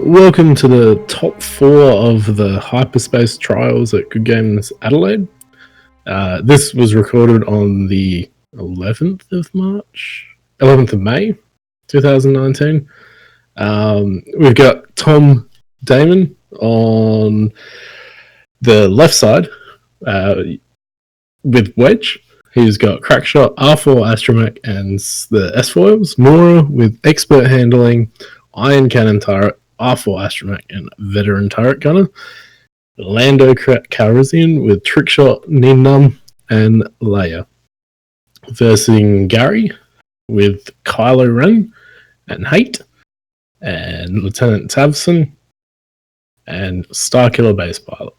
Welcome to the top 4 of the Hyperspace trials at Good Games Adelaide. This was recorded on the 11th of May 2019. We've got Tom Damon on the left side with Wedge. He's got Crackshot, R4 Astromech, and the S-Foils. Norra with Expert Handling, Iron Cannon Turret, R4 Astromech, and Veteran Turret Gunner. Lando Calrissian with Trickshot, Ninum, and Leia. Versing Gary with Kylo Ren and Hate, and Lieutenant Tavson, and Starkiller Base Pilot.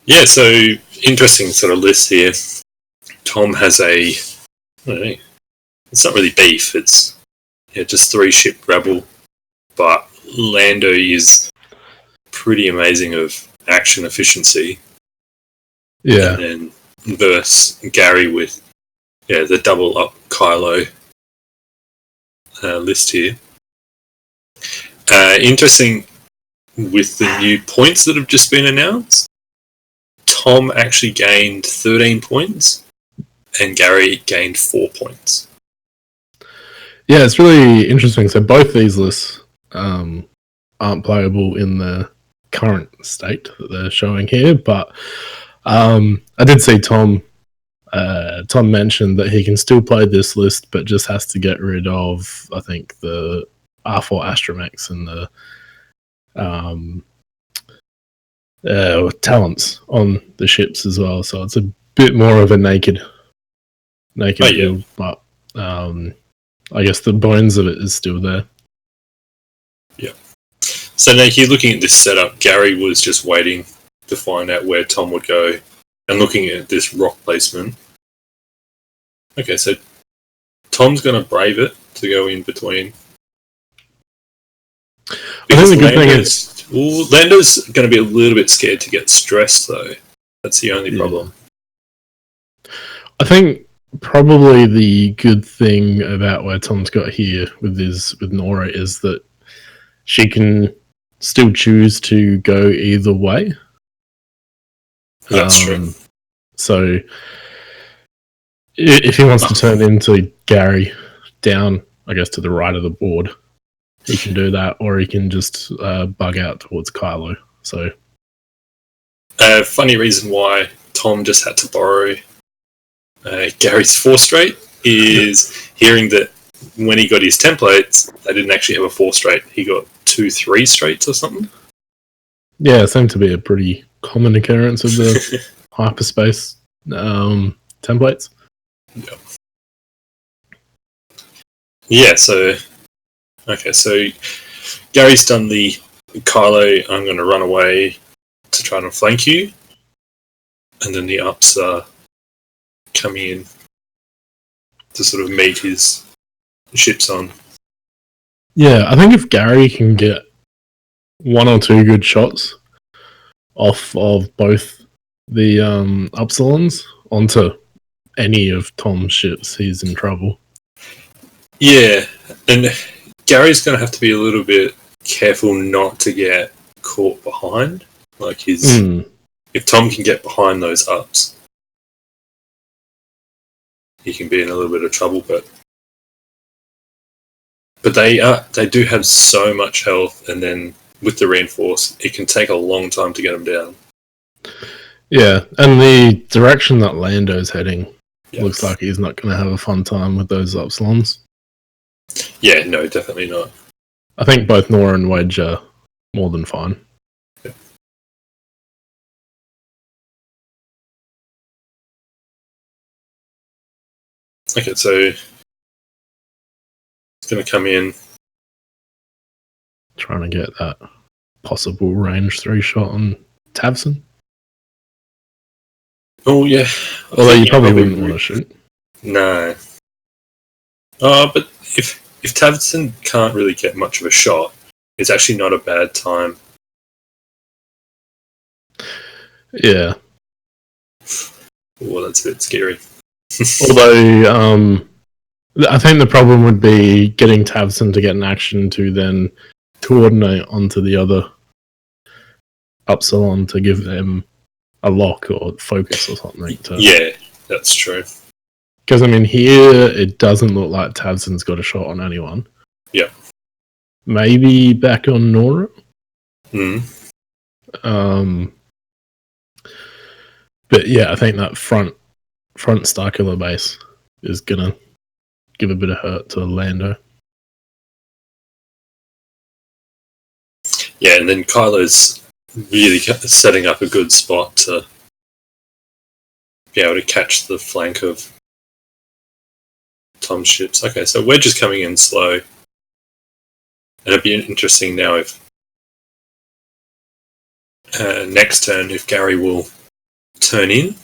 Yeah, so interesting sort of list here. Tom has it's not really beef, it's just 3-ship Rebel, but Lando is pretty amazing of action efficiency. Yeah. And then verse Gary with the double up Kylo list here. Interesting with the new points that have just been announced. Tom actually gained 13 points and Gary gained 4 points. Yeah, it's really interesting. So both these lists aren't playable in the current state that they're showing here, but I did see Tom mentioned that he can still play this list, but just has to get rid of, I think, the R4 Astromechs and the talents on the ships as well. So it's a bit more of a naked build, but I guess the bones of it is still there. Yeah. So now here, looking at this setup, Gary was just waiting to find out where Tom would go, and looking at this rock placement. Okay, so Tom's going to brave it to go in between. Because I think the good thing is Lando's going to be a little bit scared to get stressed, though. That's the only problem. I think probably the good thing about where Tom's got here with Norra is that she can still choose to go either way. That's true. So if he wants to turn into Gary down, I guess, to the right of the board, he can do that, or he can just bug out towards Kylo. So, funny reason why Tom just had to borrow Gary's 4 straight is hearing that when he got his templates, they didn't actually have a 4 straight. He got 2 3 straights or something. Yeah, it seemed to be a pretty common occurrence of the Hyperspace templates. Yeah, so Gary's done the Kylo, I'm going to run away to try and flank you, and then the ups are coming in to sort of meet his ships on. Yeah, I think if Gary can get 1 or 2 good shots off of both the Upsilons onto any of Tom's ships, he's in trouble. Yeah, and Gary's going to have to be a little bit careful not to get caught behind. Like if Tom can get behind those ups, he can be in a little bit of trouble. But they do have so much health, and then with the reinforce, it can take a long time to get them down. Yeah, and the direction that Lando's heading looks like he's not going to have a fun time with those Upsilons. Yeah, no, definitely not. I think both Norra and Wedge are more than fine. Yeah. Okay, so it's going to come in. Trying to get that possible range 3 shot on Tavson. Oh, yeah. Although you probably wouldn't want to shoot. No. But if Tavson can't really get much of a shot, it's actually not a bad time. Yeah. Oh, that's a bit scary. Although I think the problem would be getting Tavson to get an action to then coordinate onto the other Upsilon to give them a lock or focus or something. Yeah, that's true. Because, I mean, here it doesn't look like Tavson's got a shot on anyone. Yeah. Maybe back on Norra. But yeah, I think that front Starkiller base is going to give a bit of hurt to Lando. Yeah, and then Kylo's really setting up a good spot to be able to catch the flank of Tom's ships. Okay, so Wedge is coming in slow. And it'd be interesting now if next turn if Gary will turn in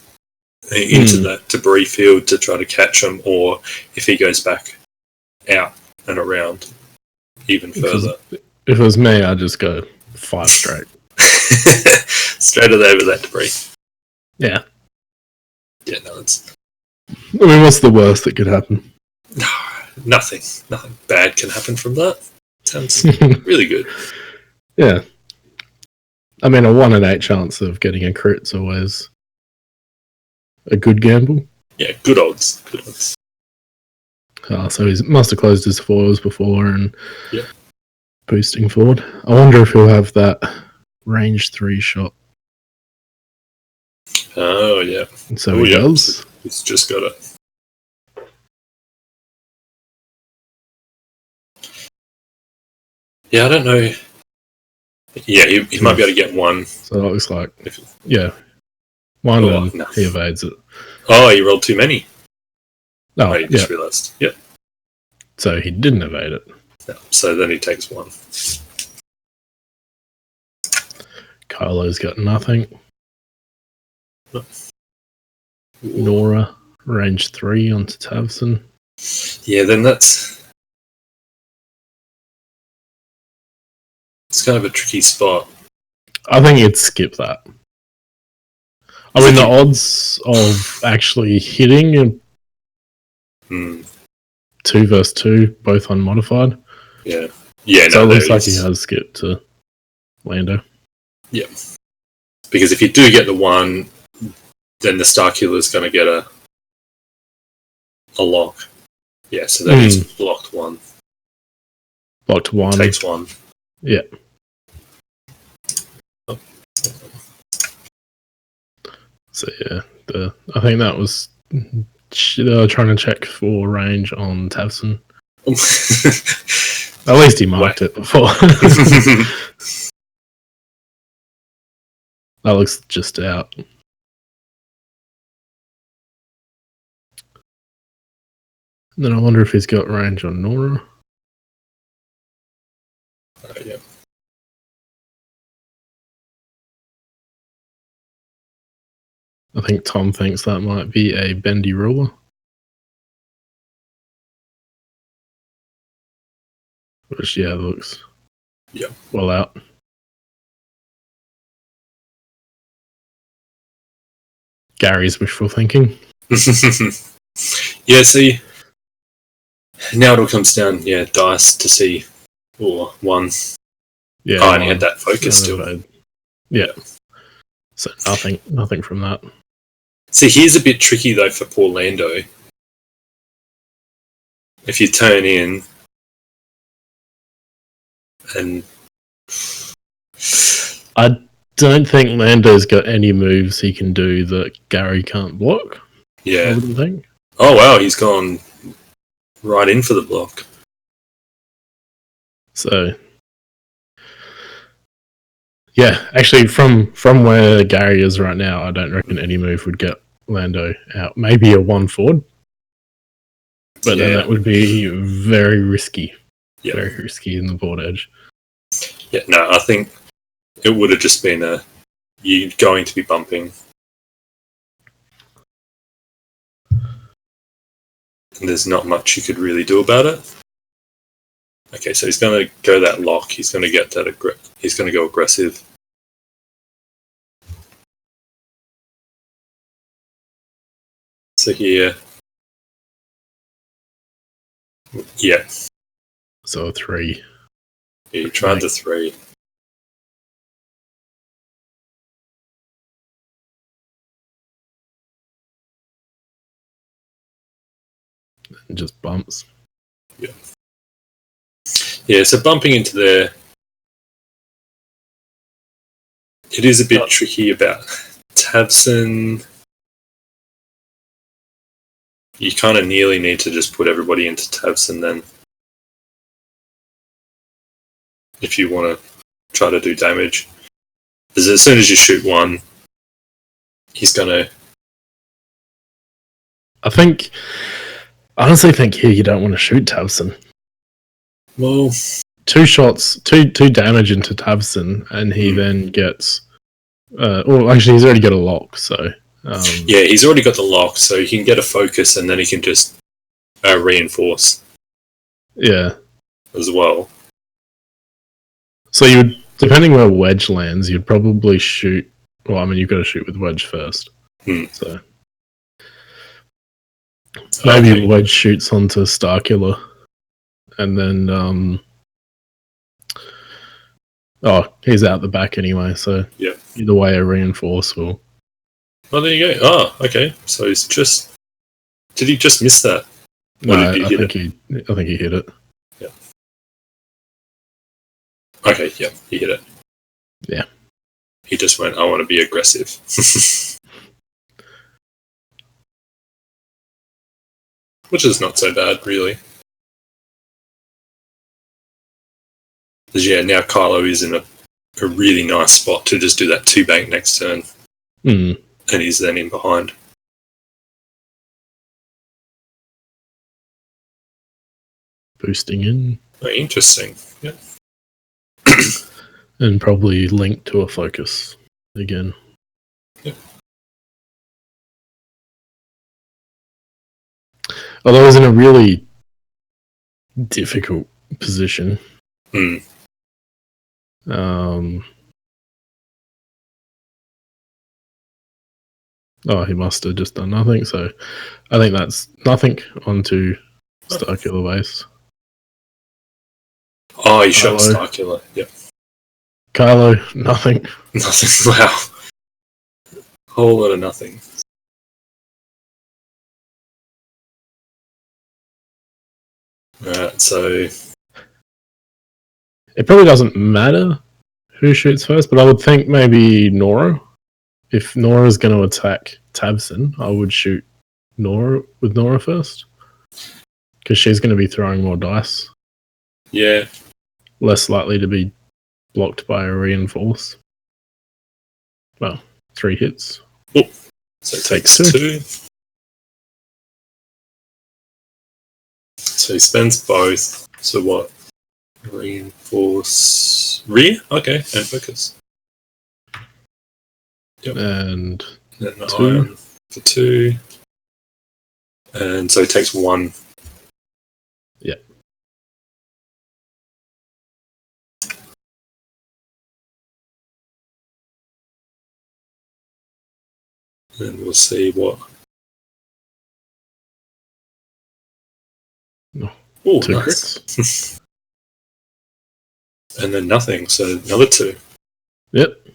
into that debris field to try to catch him, or if he goes back out and around even further. If it was me, I'd just go 5 straight. Straight over that debris. Yeah. Yeah, no, it's... I mean, what's the worst that could happen? Nothing bad can happen from that. Sounds really good. Yeah. I mean, a 1 in 8 chance of getting a crit's always a good gamble. Yeah, good odds. So he must have closed his foils before and boosting forward. I wonder if he'll have that range 3 shot. Oh, yeah. And so he does. He's just got it. Yeah, I don't know. Yeah, he might be able to get 1. So that looks like, 1 and no. he evades it. Oh, he rolled too many. Oh, you just realised. Yep. So he didn't evade it. No, so then he takes 1. Kylo's got nothing. Norra, range 3 onto Tavson. Yeah, then it's kind of a tricky spot. I think you'd skip that. I mean, the odds of actually hitting 2 versus 2, both unmodified. Yeah. So it looks like he has skipped to Lando. Yeah. Because if you do get the 1, then the Starkiller is going to get a lock. Yeah, so then he's blocked 1. Blocked 1. Takes 1. Yeah. Oh. So yeah, I think that was trying to check for range on Tavson. At least he marked it before. That looks just out. And then I wonder if he's got range on Norra. Yeah. I think Tom thinks that might be a bendy ruler. Which, looks well out. Gary's wishful thinking. Yeah, see, now it all comes down, dice to see, or 1. Yeah, and he had that focus still. Yeah. So nothing from that. See, here's a bit tricky though for poor Lando. If you turn in and I don't think Lando's got any moves he can do that Gary can't block. Yeah. I wouldn't think. Oh wow, he's gone right in for the block. So yeah, actually from where Gary is right now, I don't reckon any move would get Lando out. Maybe a 1 forward. But then that would be very risky. Yeah. Very risky in the board edge. Yeah, no, I think it would have just been you're going to be bumping. And there's not much you could really do about it. Okay, so he's going to go that lock. He's going to get that. He's going to go aggressive. So here, Yeah. So 3. Yeah, you tried the 3. And just bumps. Yeah. Yeah, so bumping into there, it is a bit tricky about Tabson. You kind of nearly need to just put everybody into Tabson then. If you want to try to do damage. Because as soon as you shoot one, he's going to... I honestly think here you don't want to shoot Tabson. Well... 2 shots, 2 damage into Tabson, and he then gets... well, actually, he's already got a lock, so... yeah, he's already got the lock, so he can get a focus, and then he can just reinforce. Yeah. As well. So you would, depending where Wedge lands, you'd probably shoot... Well, I mean, you've got to shoot with Wedge first. So... Maybe Wedge shoots onto Starkiller, and then... he's out the back anyway, so either way a reinforce will... Oh, there you go. Oh, okay. So he's just... Did he just miss that? No, I think he hit it. Yeah. Okay, yeah, he hit it. Yeah. He just went, I want to be aggressive. Which is not so bad, really. Because, yeah, now Kylo is in a really nice spot to just do that 2-bank next turn. And he's then in behind. Boosting in. Oh, interesting. Yeah. And probably linked to a focus again. Yeah. Although he's in a really difficult position. He must have just done nothing, so I think that's nothing onto Starkiller base. Oh, he shot Starkiller, yep. Kylo, nothing. Nothing, wow. Whole lot of nothing. Alright, so... It probably doesn't matter who shoots first, but I would think maybe Norra. If Norra's going to attack Tabson, I would shoot Norra with Norra first. Because she's going to be throwing more dice. Yeah. Less likely to be blocked by a reinforce. Well, 3 hits. Oh, so it takes 2. So he spends both. So what? Reinforce... Rear? Okay, and focus. Yep. And then the iron for 2. And so he takes 1. Yeah. And we'll see what... Oh, 2 nice. And then nothing, so another 2. Yep.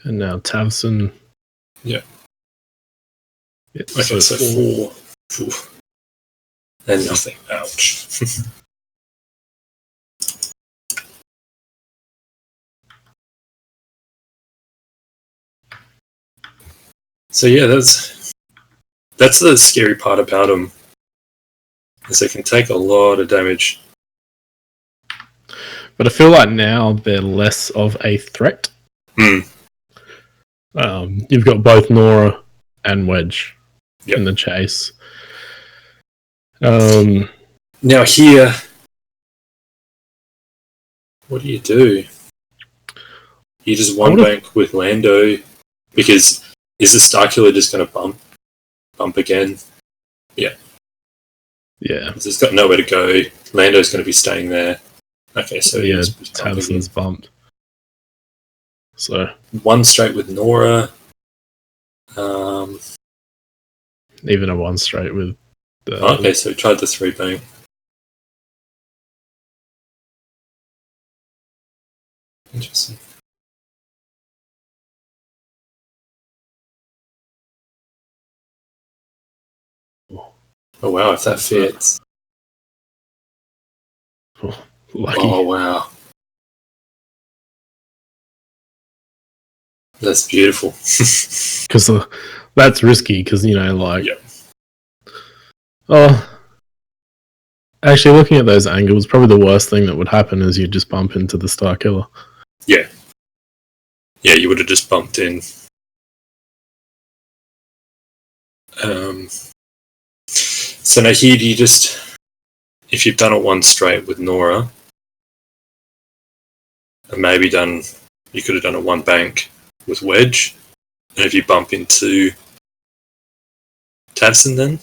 And now Tabson. Yeah. Yep. Okay, so 4. Oof. And nothing. Ouch. So yeah, that's the scary part about them. Is they can take a lot of damage. But I feel like now they're less of a threat. You've got both Norra and Wedge in the chase. Now here, what do? You just 1-bank with Lando, because is the Starkiller just going to bump again? Yeah. Yeah. It's got nowhere to go. Lando's going to be staying there. Okay, so Tabson's bumped. So 1 straight with Norra. even a 1 straight with the... Okay, so he tried the 3 bank. Interesting. Oh wow, if that fits. Oh, lucky. Oh wow. That's beautiful. Because that's risky, because, you know, like... Yep. Oh, actually, looking at those angles, probably the worst thing that would happen is you just bump into the Star Killer. Yeah. Yeah, you would have just bumped in. So now here do you just... If you've done it 1 straight with Norra, and maybe you could have done a 1 bank with Wedge, and if you bump into Tavson then?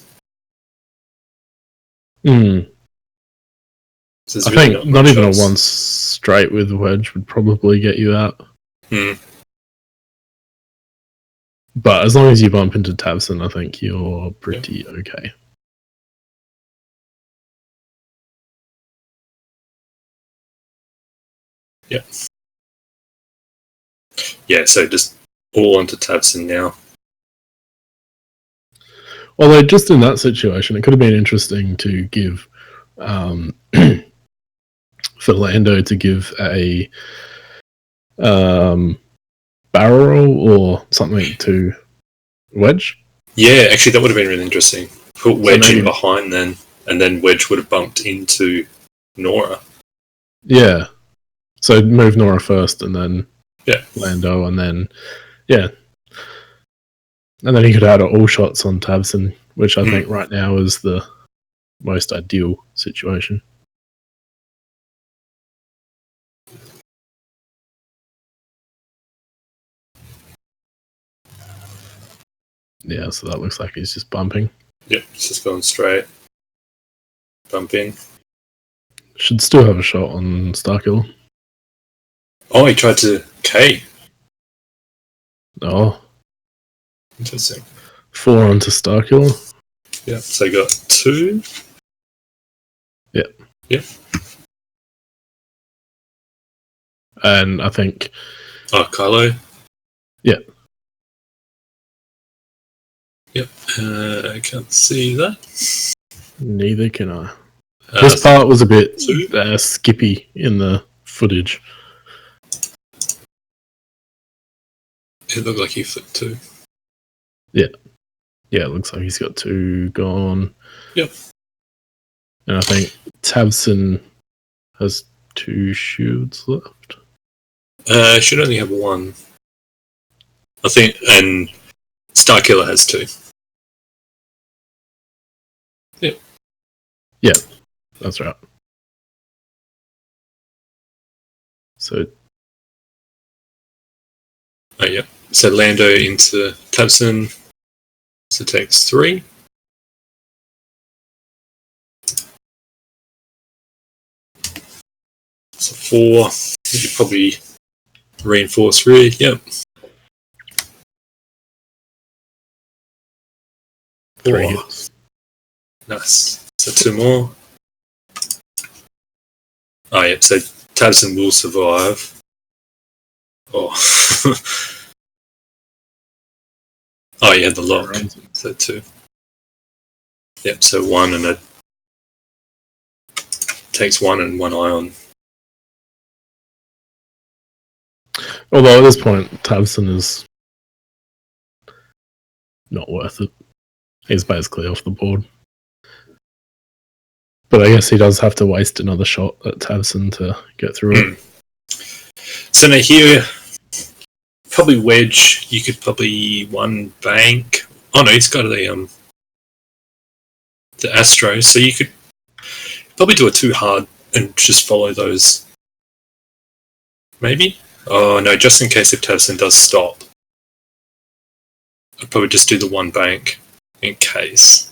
So I really think not even choice. a 1 straight with Wedge would probably get you out. But as long as you bump into Tavson, I think you're pretty okay. Yeah. Yeah, so just all onto Tavson now. Although just in that situation, it could have been interesting to give for Lando to give a barrel roll or something to Wedge. Yeah, actually that would have been really interesting. Put Wedge in behind then, and then Wedge would have bumped into Norra. Yeah. So move Norra first and then Lando and then and then he could add all shots on Tavson, which I think right now is the most ideal situation. Yeah, so that looks like he's just bumping. Yep, it's just going straight. Bump in. Should still have a shot on Starkiller. Oh, he tried to K. Oh. Interesting. 4 onto Starkiller. Yeah, so you got 2. Yep. Yep. And I think... Oh, Kylo. Yep. Yep. I can't see that. Neither can I. This part was a bit skippy in the footage. It looked like he flipped 2. Yeah. Yeah, it looks like he's got 2 gone. Yep. And I think Tavson has 2 shields left. Should only have 1. I think, and Starkiller has 2. Yep. Yeah, that's right. So... Oh, yeah. So Lando into Tavson. So takes 3. So 4. You could probably reinforce rear. Yep. 3 hits. Nice. So 2 more. Oh, yep. So Tavson will survive. Oh. Oh, you had the lock. So 2. Yep, so 1 and it takes 1 and 1 ion. Although at this point, Tavson is not worth it. He's basically off the board. But I guess he does have to waste another shot at Tavson to get through it. So now here, probably Wedge, you could probably 1 bank. Oh no, he's got the Astro, so you could probably do it too hard and just follow those. Maybe? Oh no, just in case if Tavson does stop. I'd probably just do the 1 bank in case.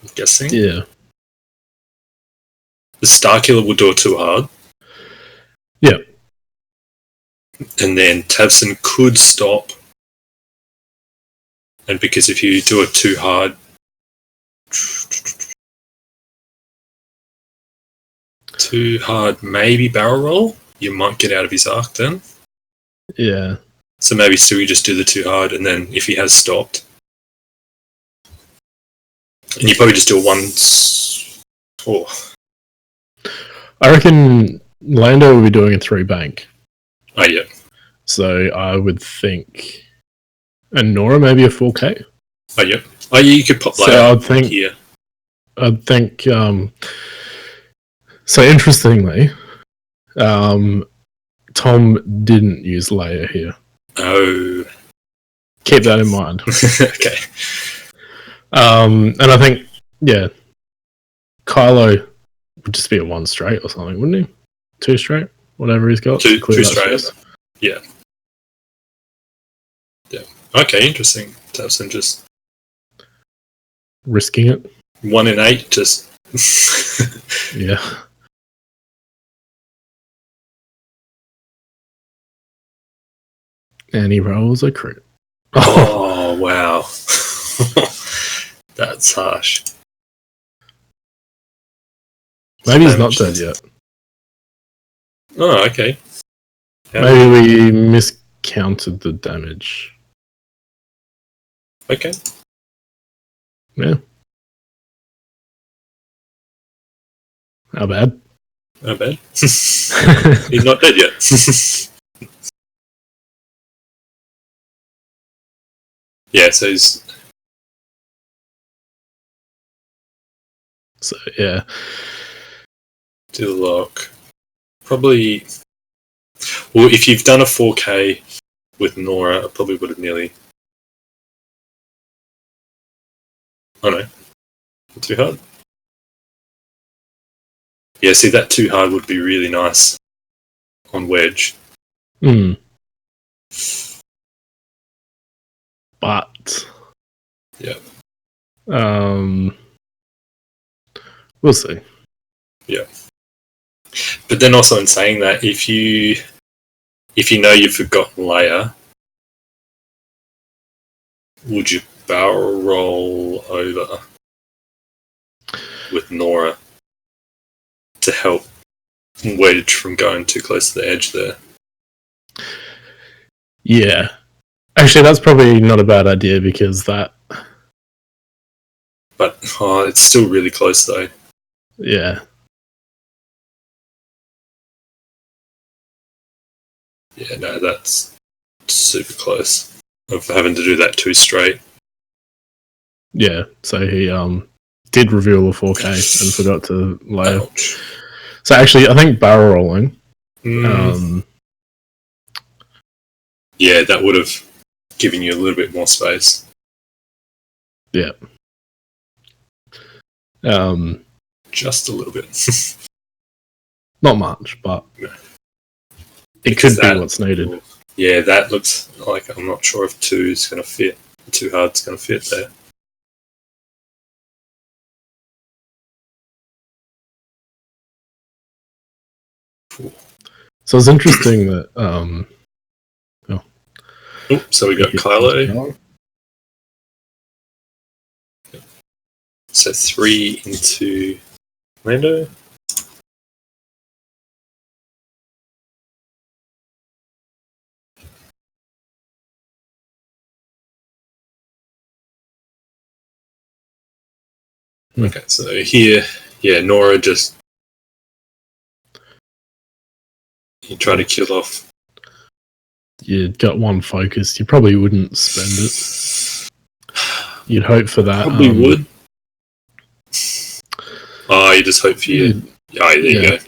I'm guessing. Yeah. The Starkiller will do it too hard. Yeah. And then Tavson could stop And because if you do it too hard, maybe barrel roll, you might get out of his arc then. Yeah. So maybe Stewie just do the too hard, and then if he has stopped, and you probably just do a once. Oh. I reckon Lando will be doing a 3 bank. Oh, yeah. So I would think... And Norra maybe a 4K? Oh, yeah. Oh, yeah, you could pop layer so I'd think, here. I'd think... so interestingly, Tom didn't use layer here. Oh. Keep that in mind. Okay. And I think, yeah, Kylo would just be a 1 straight or something, wouldn't he? 2 straight? Whatever he's got. Two straight. Yeah. Yeah. Okay, interesting. Towson just risking it. 1 in 8, just yeah. And he rolls a crit. Oh wow. That's harsh. Maybe he's not dead yet. Oh, okay. Maybe we miscounted the damage. Okay. Yeah. How bad? Not bad. He's not dead yet. Yeah, so he's... So, yeah. Do the lock. Probably... Well, if you've done a 4K with Norra, I probably would have nearly... Oh no. Too hard. Yeah, see, that too hard would be really nice on Wedge. Hmm. But... Yeah. We'll see. Yeah. But then also in saying that, if you know you've forgotten layer, would you barrel roll over with Norra to help Wedge from going too close to the edge there? Yeah. Actually, that's probably not a bad idea because that... But it's still really close though. Yeah. Yeah, no, that's super close of having to do that 2 straight. Yeah, so he did reveal a 4K and forgot to layer. Ouch. So actually, I think barrel rolling. Yeah, that would have given you a little bit more space. Yeah. Just a little bit. Not much, but No. it could be what's needed. Yeah, that looks like I'm not sure if 2 is going to fit. Too hard's going to fit there. Cool. So it's interesting that So we got Kylo. So 3 into Lando. Okay, so here, yeah, Norra just... You try to kill off. You got 1 focus, you probably wouldn't spend it. You'd hope for that. Probably would. Oh, you just hope for you. Oh, there you go.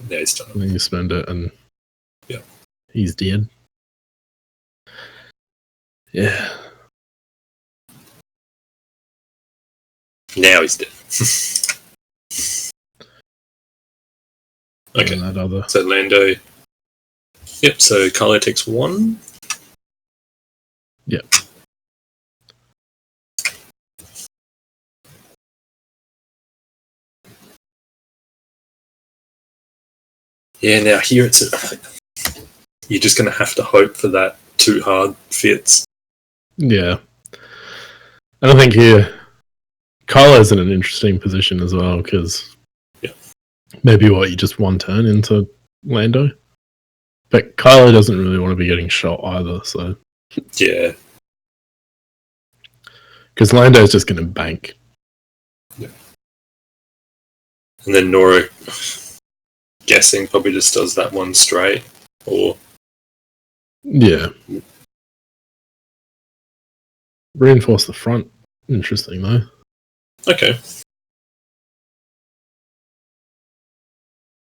Yeah, he's done. And then you spend it and he's dead. Yeah. Now he's dead. Okay. That other. So Lando. Yep, so Kylo takes 1. Yep. Yeah, now here it's... You're just going to have to hope for that too hard fits. Yeah. And I think here, Kylo's in an interesting position as well because maybe you just one turn into Lando, but Kylo doesn't really want to be getting shot either. So yeah, because Lando's just going to bank. Yeah. And then Norra, guessing, probably just does that one straight, or Yeah. Reinforce the front. Interesting though. okay.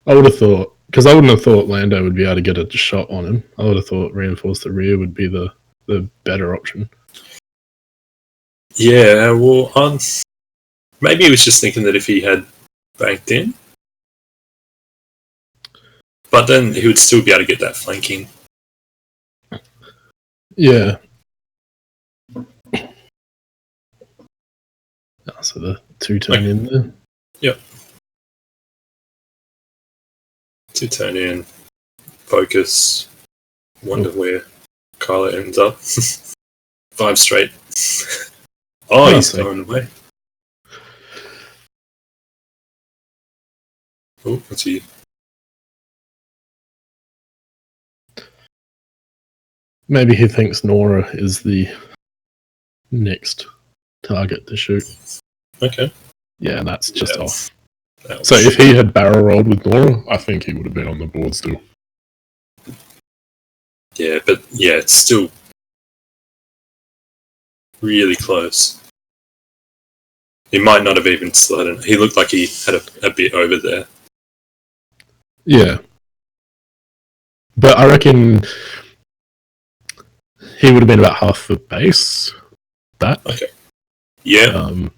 I would have thought, because I wouldn't have thought Lando would be able to get a shot on him. I would have thought reinforce the rear would be the better option. Yeah, well, maybe he was just thinking that if he had banked in, but then he would still be able to get that flanking. Yeah. So the 2 turn in there. Yep. 2 turn in, focus, wonder where Kylo ends up. 5 straight. He's going away. Oh, what's he? Maybe he thinks Norra is the next target to shoot. Okay. Yeah, that's just off. Ouch. So if he had barrel rolled with Norra, I think he would have been on the board still. Yeah, but it's still really close. He might not have even slid in. He looked like he had a bit over there. Yeah. But I reckon he would have been about half the base. That. Okay. Yeah.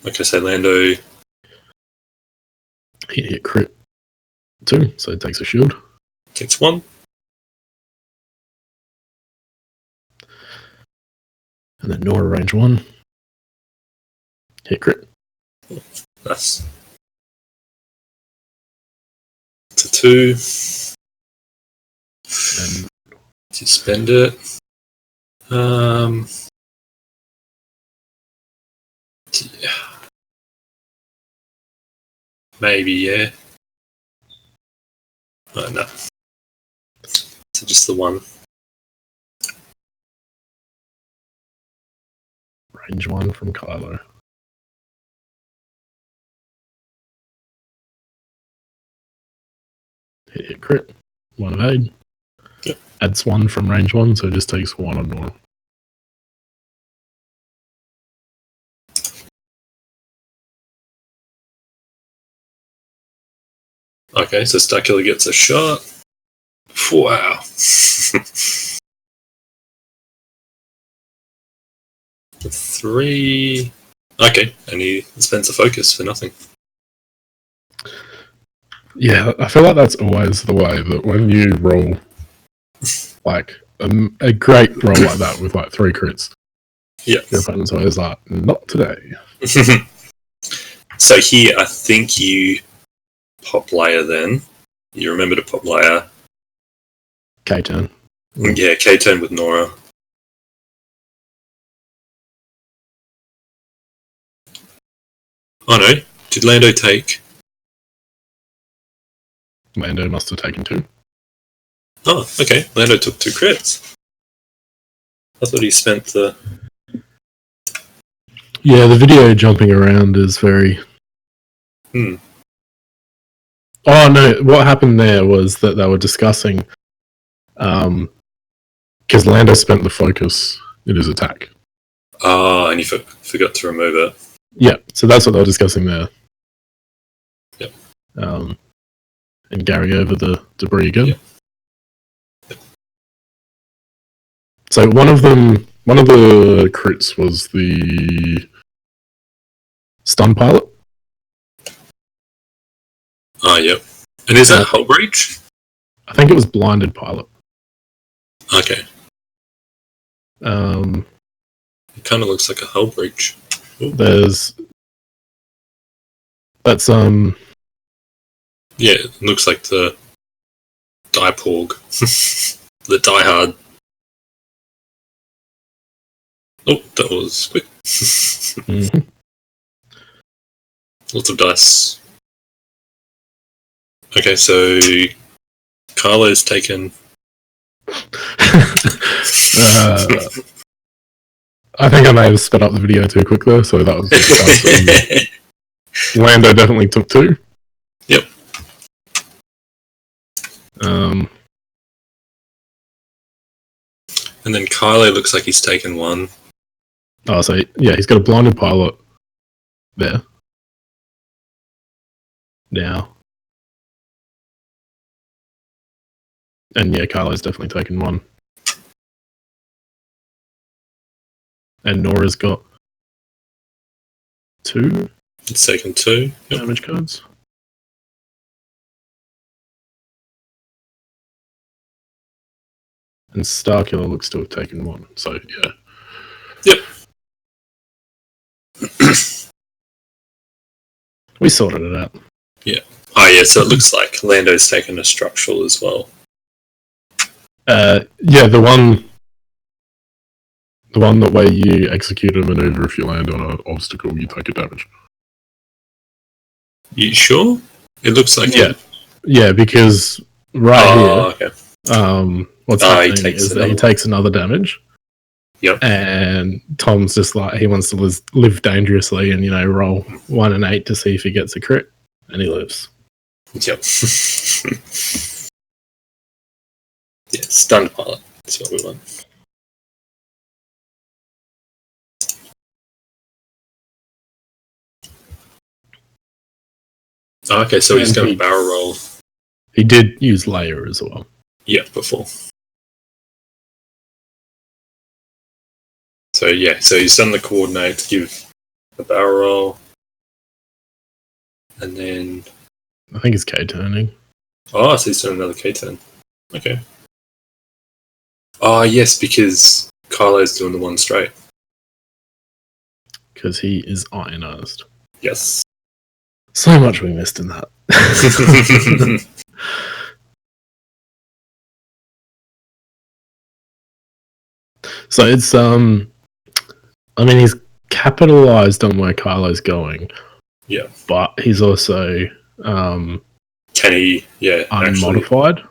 Like I said, Lando. He hit crit 2, so it takes a shield. Takes 1. And then Norra range 1. Hit crit. Nice. To 2. And to spend it. Yeah. Maybe, yeah. Oh, no. So just the 1. Range 1 from Kylo. Hit crit. 1 evade. Yep. Adds 1 from range 1, so it just takes 1 on Norra. Okay, so Starkiller gets a shot. Wow. 3. Okay, and he spends a focus for nothing. Yeah, I feel like that's always the way that when you roll like a great roll like that with like 3 crits, yeah, your opponent's always like, not today. So here, I think you pop layer then. You remember to pop layer. K-turn. Yeah, K-turn with Norra. Oh no, did Lando take? Lando must have taken 2. Oh, okay. Lando took 2 crits. I thought he spent the... Yeah, the video jumping around is very... Oh no, what happened there was that they were discussing... because Lando spent the focus in his attack. Ah, and you forgot to remove it. Yeah, so that's what they were discussing there. Yep. And Gary over the debris again. Yep. So one of the crits was the stun pilot. Ah, yep. And is that hull breach? I think it was blinded pilot. Okay. It kind of looks like a hull breach. Ooh. That's Yeah, it looks like the die Porg. The die hard. Oh, that was quick. Mhm. Lots of dice. Okay, so Kylo's taken. I think I may have sped up the video too quick there, so that was Lando definitely took 2. Yep. And then Kylo looks like he's taken 1. Oh, so yeah, he's got a blinded pilot there. Now. And yeah, Kylo's definitely taken 1. And Norra's got 2 It's taken 2. Yep. damage cards. And Starkiller looks to have taken 1. So yeah. Yep. We sorted it out. Yeah. Oh yeah, so it looks like Lando's taken a structural as well. Yeah, the one that way you execute a maneuver if you land on an obstacle, you take a damage. You sure? It looks like yeah, because here, okay. What's happening is that he takes another damage. Yep. And Tom's just like, he wants to live dangerously and, roll 1 and 8 to see if he gets a crit, and he lives. Yep. Yeah, stunned pilot. That's what we want. Okay, so he's done a barrel roll. He did use layer as well. Yeah, before. So yeah, so he's done the coordinate to give the barrel roll. And then I think it's K-turning. Oh, so he's done another K-turn. Okay. Oh yes, because Kylo's doing the 1 straight. Because he is ionized. Yes. So much we missed in that. So it's he's capitalized on where Kylo's going. Yeah. But he's also can he unmodified? Actually,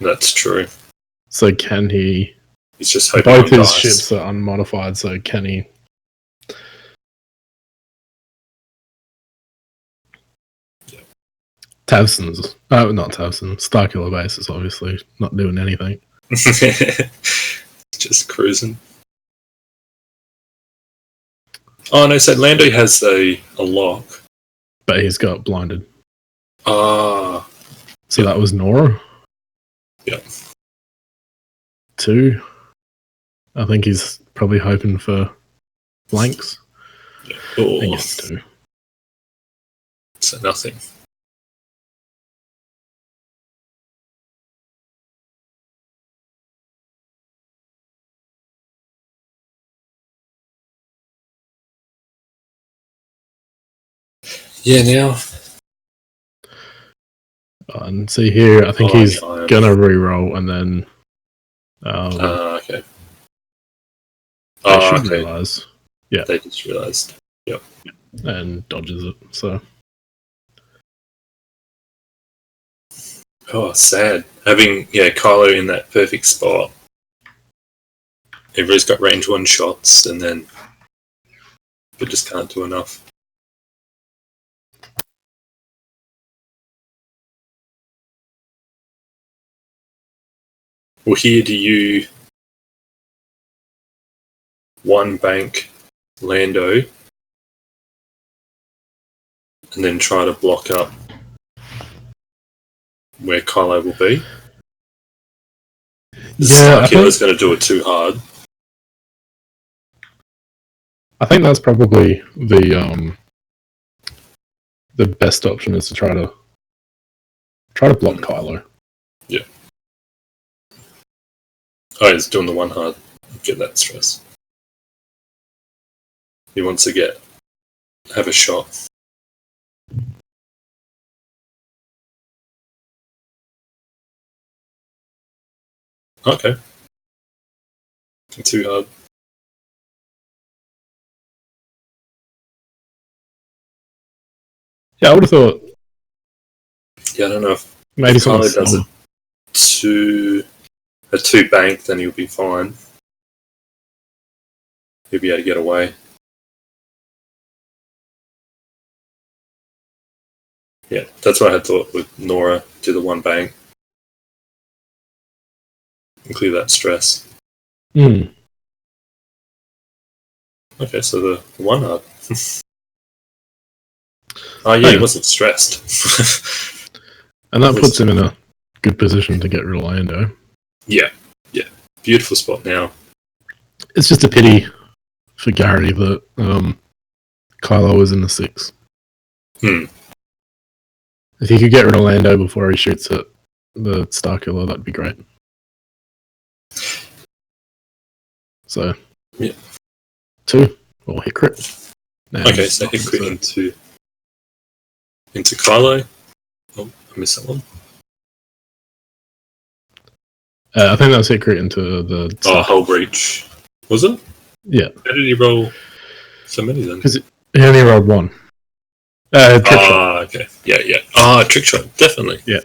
that's true. So can he He's just hoping both his dice. ships are unmodified, so can he Tavson's not Tavson, Starkiller base is obviously not doing anything. Just cruising. Oh no, so Lando has a lock. But he's got blinded. Ah. So that was Norra? Yep. 2. I think he's probably hoping for blanks. Yeah. Oh. I guess 2. So nothing. Yeah, now. And see here, I think he's gonna re-roll and then. Okay. They should realise. Yeah. They just realised. Yep. And dodges it, so. Oh, sad. Having, Kylo in that perfect spot. Everybody's got range 1 shots, and then we just can't do enough. Well, here do you 1 bank Lando and then try to block up where Kylo will be? Yeah, Starkiller's going to do it too hard. I think that's probably the best option is to try to block Kylo. Yeah. Oh, he's doing the 1 hard. Get that stress. He wants to have a shot. Okay. Too hard. Yeah, I would have thought Yeah, I don't know if maybe Kylo something does a two bank, then he'll be fine. He'll be able to get away. Yeah, that's what I had thought with Norra. Do the one bank. And clear that stress. Mm. Okay, so the one hard. Oh yeah, he wasn't stressed. And that puts him in a good position to get rid of Lando. Yeah. Beautiful spot now. It's just a pity for Gary that Kylo was in the 6. If he could get rid of Lando before he shoots at the Starkiller, that'd be great. So, yeah. 2 or hit crit. Okay, so hit crit into Kylo. Oh, I missed that one. I think that was hit crit into the... Hull breach. Was it? Yeah. How did he roll so many then? Because he only rolled 1. Trick shot. Okay. Yeah. Trick shot, definitely. Yeah.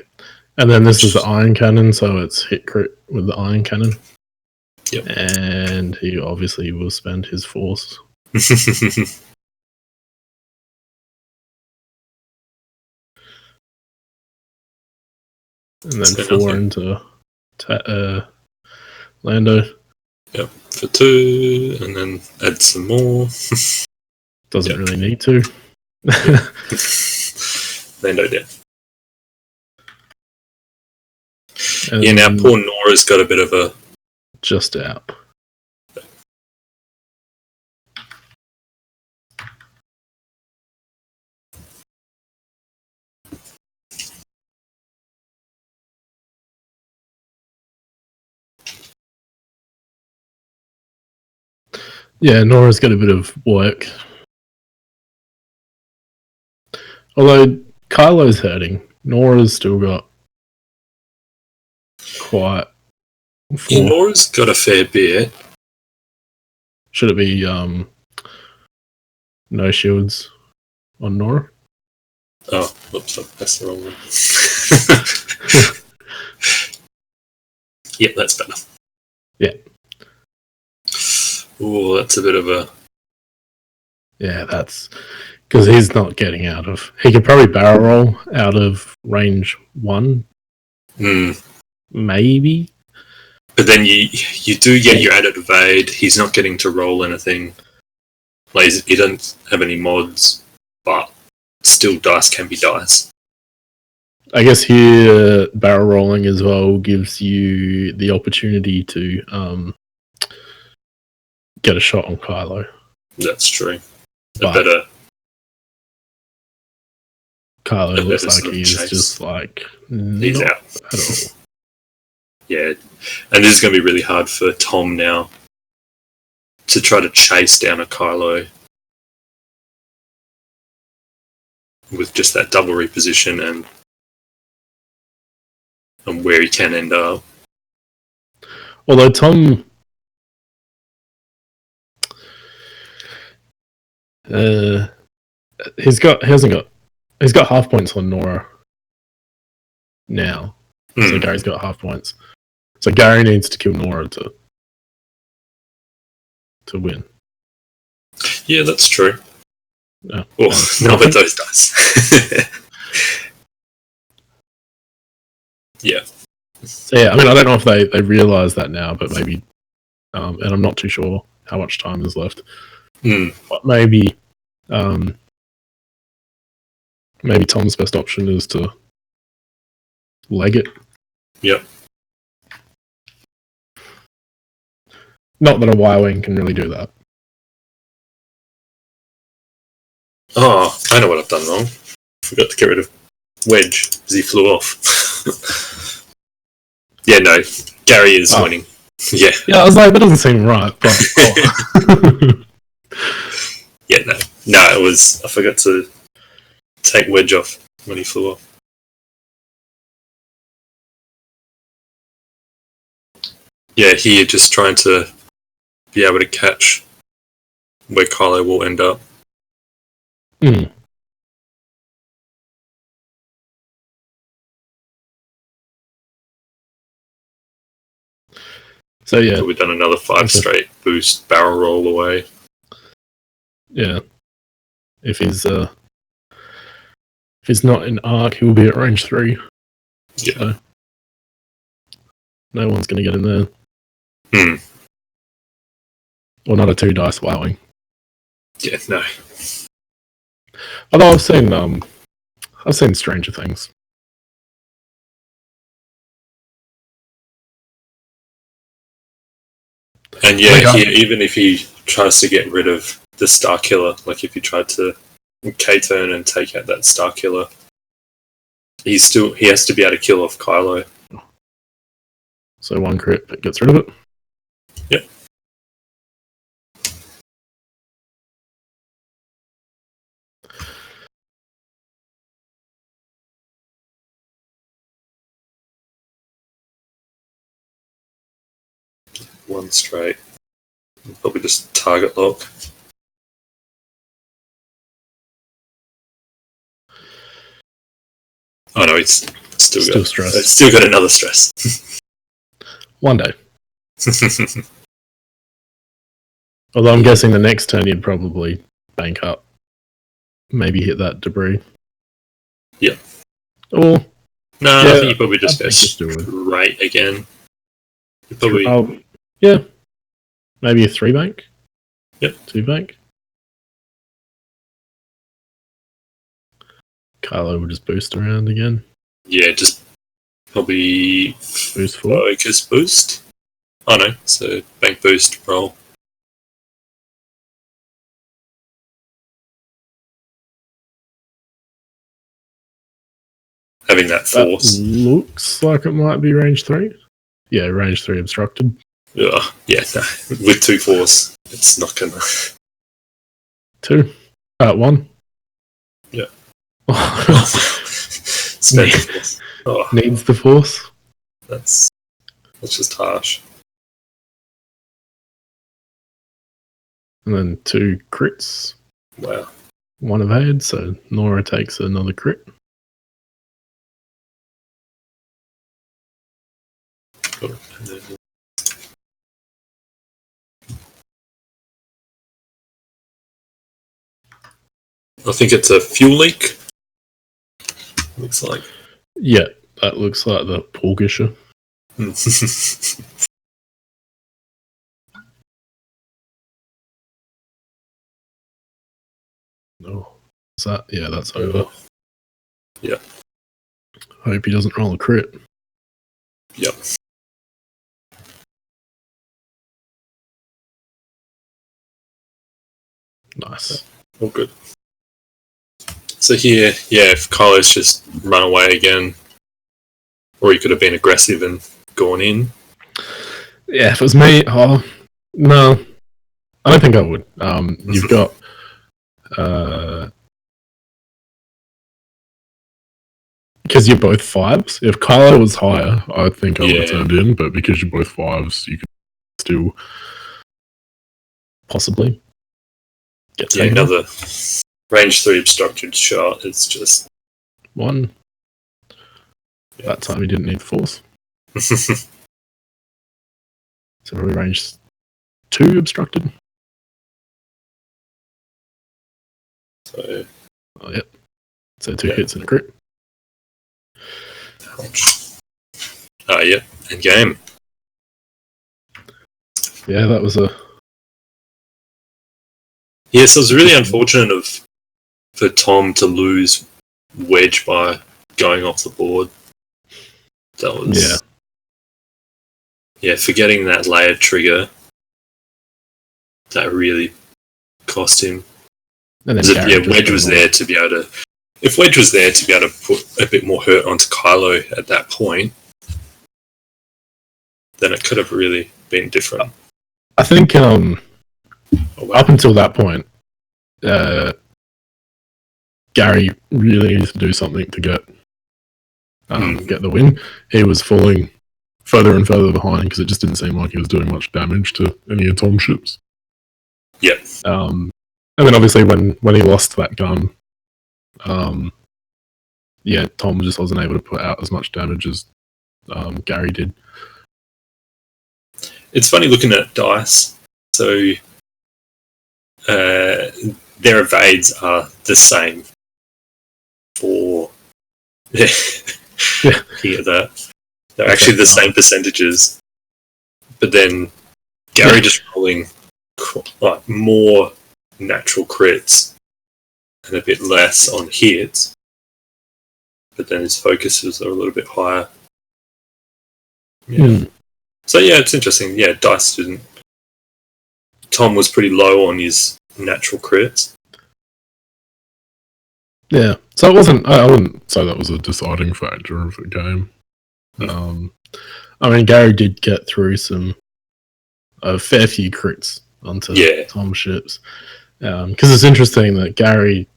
And then this is the iron cannon, so it's hit crit with the iron cannon. Yep. And he obviously will spend his force. And then 4 into Lando. Yep, for 2, and then add some more. Doesn't really need to. Lando down. Now poor Norra's got a bit of a... Just out. Yeah, Norra's got a bit of work. Although Kylo's hurting, Norra's still got quite... Norra's got a fair bit. Should it be no shields on Norra? Oh, whoops, that's the wrong one. Yep, that's better. Yeah. Oh, that's a bit of a... Yeah, that's... Because he's not getting out of... He could probably barrel roll out of range 1. Maybe. But then you do get your added evade. He's not getting to roll anything. Like, he doesn't have any mods, but still dice can be dice. I guess here barrel rolling as well gives you the opportunity to get a shot on Kylo. That's true. Kylo looks like he's chase. Just like he's out at all. Yeah, and this is going to be really hard for Tom now to try to chase down a Kylo with just that double reposition and where he can end up. Although Tom, he's got half points on Norra now. So Gary's got half points. So Gary needs to kill Norra to win. Yeah, that's true. No, not with those dice. Yeah. So yeah, I mean, I don't know if they realise that now, but maybe, and I'm not too sure how much time is left. But maybe Tom's best option is to leg it. Yep. Not that a Y-Wing can really do that. Oh, I know what I've done wrong. Forgot to get rid of Wedge as he flew off. Yeah, no, Gary is winning. Yeah. Yeah, I was like, that doesn't seem right, but... Yeah, no, it was... I forgot to take Wedge off when he flew off. Yeah, here just trying to be able to catch where Kylo will end up. Mm. So yeah, We've done another 5 straight boost barrel roll away. Yeah, if he's not in arc, he will be at range 3. Yeah, so no one's going to get in there. Or not a 2 dice wowing. Yeah, no. Although I've seen stranger things. And yeah, even if he tries to get rid of the Star Killer, like if he tried to K-turn and take out that Star Killer, he has to be able to kill off Kylo. So 1 crit that gets rid of it. Yep. One straight. Probably just target lock. Oh no, it's still stressed. It's still got another stress. One day. Although I'm guessing the next turn you'd probably bank up. Maybe hit that debris. Yeah. Or no, I think you probably just go straight again. You probably yeah. Maybe a 3 bank. Yep. 2 bank. Kylo will just boost around again. Yeah, just probably boost focus boost. Oh no, so bank boost roll. Having that force. That looks like it might be range 3. Yeah, range 3 obstructed. Yeah, no. With 2 force, it's not gonna. 2. 1. Yeah. Sped the force. Needs the force. That's just harsh. And then 2 crits. Wow. 1 evade, so Norra takes another crit. I think it's a fuel leak. Looks like. Yeah, that looks like the Porg issue. No. Is that? Yeah, that's over. Yeah. Hope he doesn't roll a crit. Yep. Nice. All good. So here, yeah, if Kylo's just run away again, or he could have been aggressive and gone in. Yeah, if it was me, no, I don't think I would. You've got because you're both 5s. If Kylo was higher, I think I would have turned in, but because you're both 5s, you can still possibly get taken another range 3 obstructed shot. It's just 1. That time he didn't need force. So probably range 2 obstructed. So, yep. So 2 hits and a crit. Ouch. Yeah, end game. Yeah, that was a. Yes, it was really unfortunate for Tom to lose Wedge by going off the board. That was. Yeah, forgetting that layered trigger. That really cost him. And then Wedge was there to be able to. If Wedge was there to be able to put a bit more hurt onto Kylo at that point, then it could have really been different. I think up until that point, Gary really needs to do something to get the win. He was falling further and further behind because it just didn't seem like he was doing much damage to any of Tom's ships. Yeah. And then obviously when he lost that gun, Tom just wasn't able to put out as much damage as Gary did. It's funny looking at dice. So their evades are the same for here that they're actually the same percentages, but then Gary just rolling like more natural crits and a bit less on hits, but then his focuses are a little bit higher. So it's interesting. Dice didn't. Tom was pretty low on his natural crits. Yeah, so it wasn't. I wouldn't say that was a deciding factor of the game. I mean, Gary did get through a fair few crits onto Tom's ships, because it's interesting that Gary,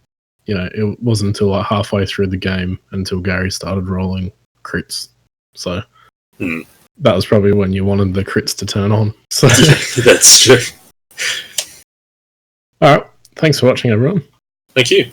it wasn't until like halfway through the game until Gary started rolling crits. So that was probably when you wanted the crits to turn on. So that's true. All right, thanks for watching, everyone. Thank you.